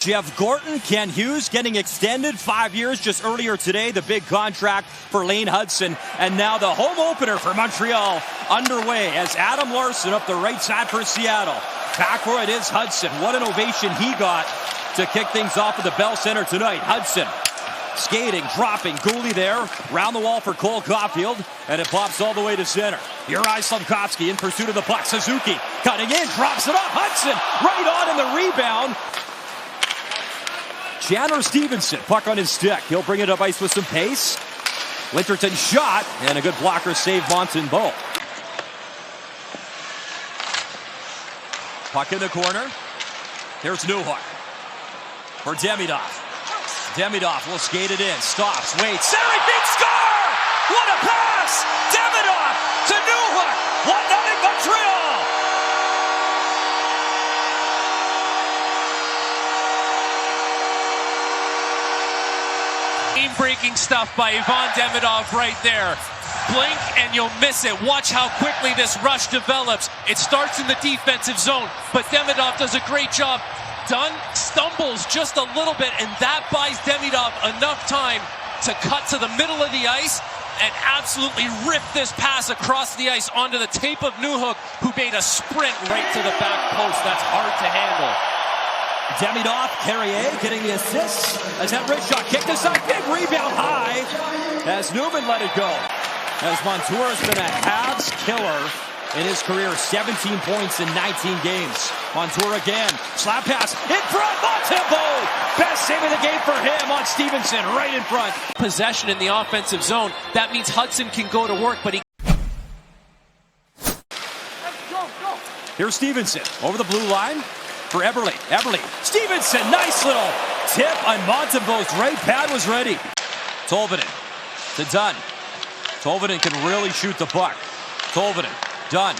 Jeff Gorton, Ken Hughes getting extended 5 years just earlier today. The big contract for Lane Hudson. And now the home opener for Montreal underway as Adam Larsson up the right side for Seattle. Back where it is Hudson. What an ovation he got to kick things off at the Bell Center tonight. Hudson skating, dropping. Gooley there. Round the wall for Cole Caulfield. And it pops all the way to center. Juraj Slafkovsky in pursuit of the puck. Suzuki cutting in, drops it off. Hudson right on in the rebound. Chandler Stevenson, puck on his stick. He'll bring it up ice with some pace. Winterton shot, and a good blocker save Montembeault. Puck in the corner. Here's Newhook for Demidov. Demidov will skate it in. Stops, waits. Sarek beat score! What a pass! Demidov to Newhook. 1-0 Montreal! Game-breaking stuff by Ivan Demidov right there. Blink and you'll miss it. Watch how quickly this rush develops. It starts in the defensive zone, but Demidov does a great job. Dunn stumbles just a little bit, and that buys Demidov enough time to cut to the middle of the ice and absolutely rip this pass across the ice onto the tape of Newhook, who made a sprint right to the back post. That's hard to handle. Demidov, Carrier getting the assist as that wrist shot kicked aside. Big rebound high as Newman let it go. As Montour has been a Habs killer in his career, 17 points in 19 games. Montour again, slap pass in front, Montembeault! Best save of the game for him on Stevenson, right in front. Possession in the offensive zone, that means Hudson can go to work, but he... Here's Stevenson over the blue line for Eberle. Eberle, Stevenson, nice little tip on Montembeault's right pad was ready. Tolvanen to Dunn. Tolvanen can really shoot the puck. Tolvanen, Dunn.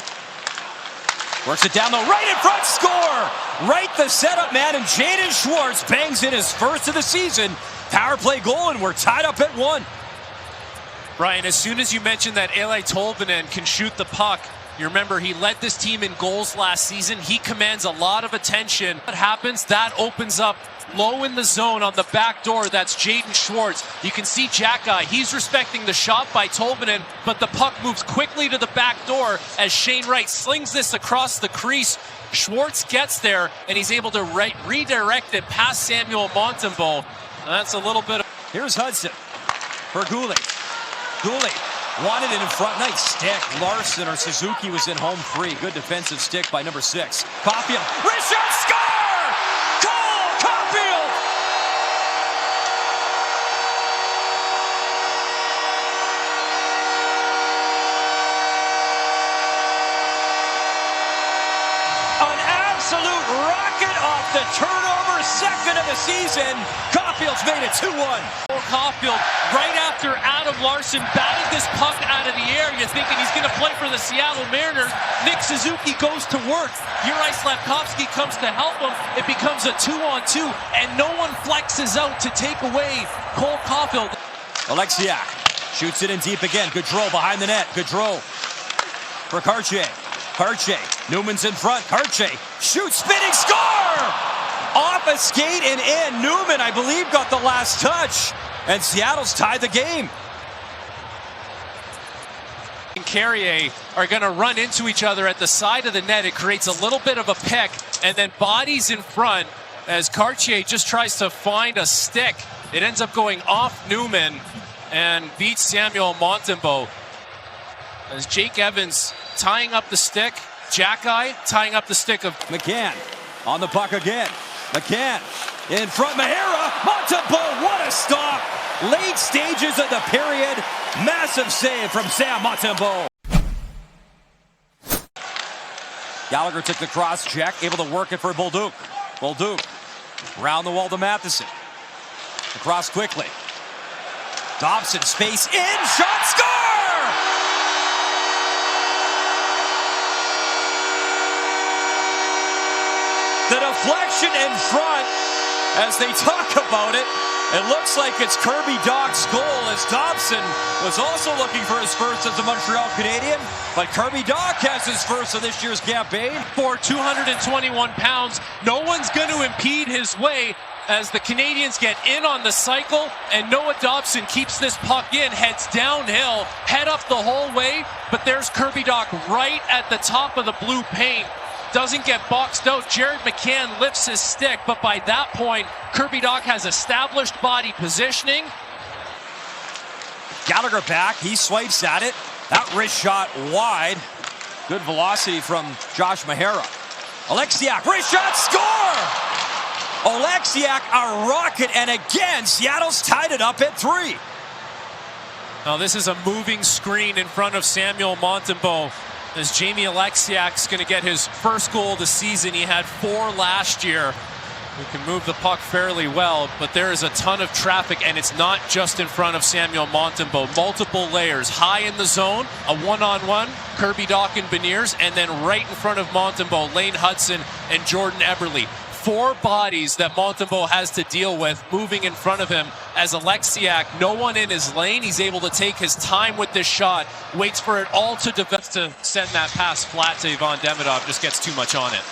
Works it down the right in front, score! Right the setup man, and Jaden Schwartz bangs in his first of the season. Power play goal, and we're tied up at 1. Brian, as soon as you mentioned that Eeli Tolvanen can shoot the puck, you remember he led this team in goals last season. He commands a lot of attention. What happens? That opens up low in the zone on the back door. That's Jaden Schwartz. You can see Jackeye. He's respecting the shot by Tolvanen, but the puck moves quickly to the back door as Shane Wright slings this across the crease. Schwartz gets there, and he's able to redirect it past Samuel Montembeault. That's a little bit of... Here's Hudson for Gooley. Gooley wanted it in front. Nice stick. Larsson or Suzuki was in home free. Good defensive stick by number 6. Caulfield. Wrist shot, score! Cole Caulfield! An absolute rocket off the turnover, second of the season. Caulfield's made it 2-1. Caulfield, right after Adam Larsson batted this puck out of the air, you're thinking he's going to play for the Seattle Mariners. Nick Suzuki goes to work. Juraj Slafkovsky comes to help him. It becomes a 2-on-2, and no one flexes out to take away Cole Caulfield. Alexiak shoots it in deep again. Gaudreau behind the net. Gaudreau for Karche. Karche. Newman's in front. Karche shoots, spinning, score! Off a skate and in. Newman, I believe, got the last touch. And Seattle's tied the game. And Carrier are going to run into each other at the side of the net. It creates a little bit of a pick, and then bodies in front as Karche just tries to find a stick. It ends up going off Newman and beats Samuel Montembeault. As Jake Evans tying up the stick, Jackeye tying up the stick of McCann on the puck again. McCann in front, Mahara, Montembeault, what a stop! Late stages of the period, massive save from Sam Montembeault. Gallagher took the cross check, able to work it for Bolduc. Bolduc, round the wall to Matheson. Across quickly. Dobson, space in, shot, score! The deflection in front, as they talk about it, It looks like it's Kirby Dach's goal as Dobson was also looking for his first as a Montreal Canadian, but Kirby Dach has his first of this year's campaign. For 221 pounds, no one's going to impede his way as the Canadians get in on the cycle, and Noah Dobson keeps this puck in, heads downhill, head up the whole way, but there's Kirby Dach right at the top of the blue paint. Doesn't get boxed out. Jared McCann lifts his stick, but by that point, Kirby Dach has established body positioning. Gallagher back, he swipes at it. That wrist shot wide. Good velocity from Josh Mahara. Oleksiak, wrist shot, score! Oleksiak, a rocket, and again, Seattle's tied it up at 3. Now this is a moving screen in front of Samuel Montembeault, as Jamie Oleksiak's going to get his first goal of the season. He had 4 last year. He can move the puck fairly well, but there is a ton of traffic, and it's not just in front of Samuel Montembeault. Multiple layers, high in the zone, a one-on-one, Kirby Dach and Beniers, and then right in front of Montembeault, Lane Hudson and Jordan Eberle. 4 bodies that Montembeault has to deal with moving in front of him as Oleksiak, no one in his lane. He's able to take his time with this shot, waits for it all to develop to send that pass flat to Ivan Demidov, just gets too much on it.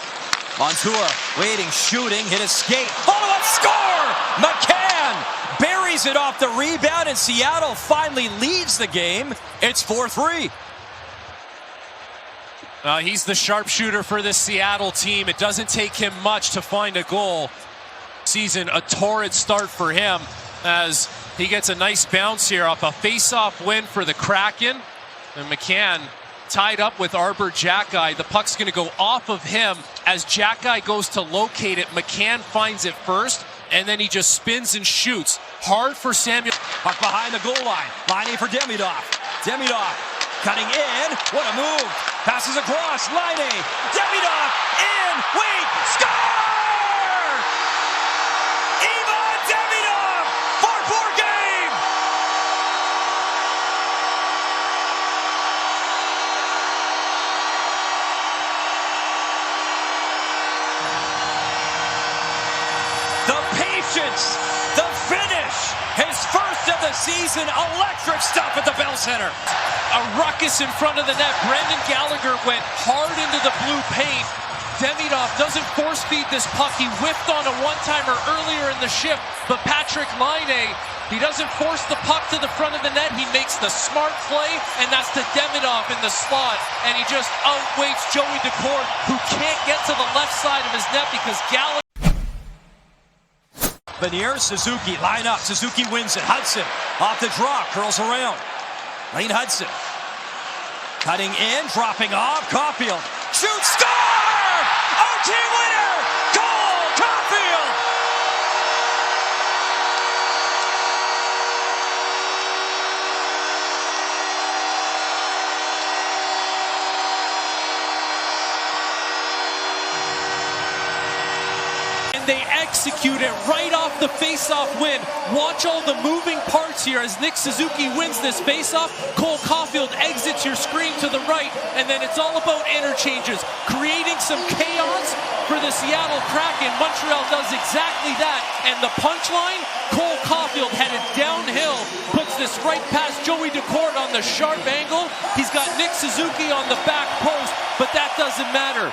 Montour, waiting, shooting, hit a skate. Follow-up score! McCann buries it off the rebound, and Seattle finally leads the game. It's 4-3. He's the sharpshooter for this Seattle team. It doesn't take him much to find a goal. Season, a torrid start for him as he gets a nice bounce here off a face-off win for the Kraken. And McCann tied up with Arbor Xhekaj. The puck's going to go off of him as Xhekaj goes to locate it. McCann finds it first, and then he just spins and shoots. Hard for Samuel. Puck behind the goal line. Lining for Demidov. Demidov cutting in. What a move. Passes across. Laine. Demidov in. Wait. Score! Ivan Demidov. 4-4 game. The patience. The finish. His first of the season. Electric stuff at the Bell Center. A ruckus in front of the net. Brendan Gallagher went hard into the blue paint. Demidov doesn't force feed this puck. He whiffed on a one-timer earlier in the shift, but Patrick Laine, he doesn't force the puck to the front of the net. He makes the smart play, and that's to Demidov in the slot, and he just outweights Joey Daccord, who can't get to the left side of his net because Gallagher. Beniers, Suzuki, line up. Suzuki wins it. Hudson off the draw, curls around. Lane Hudson cutting in, dropping off. Caulfield shoots, score! OT winner! Cole Caulfield! They execute it right off the face-off win. Watch all the moving parts here as Nick Suzuki wins this face-off. Cole Caulfield exits your screen to the right, and then it's all about interchanges, creating some chaos for the Seattle Kraken. Montreal does exactly that, and the punchline, Cole Caulfield headed downhill, puts this right past Joey Daccord on the sharp angle. He's got Nick Suzuki on the back post, but that doesn't matter.